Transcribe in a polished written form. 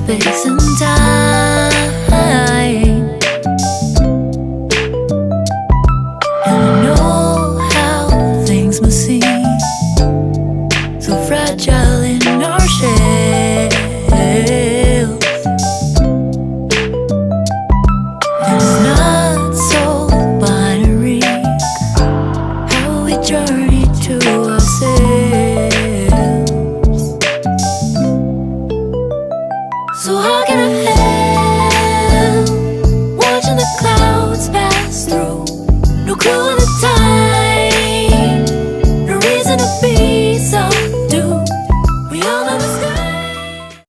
space and time. And I know how things must seem so fragile in our shells. And it's not so binary how we journey to ourselves. So how can I help watching the clouds pass through? No clue at the time.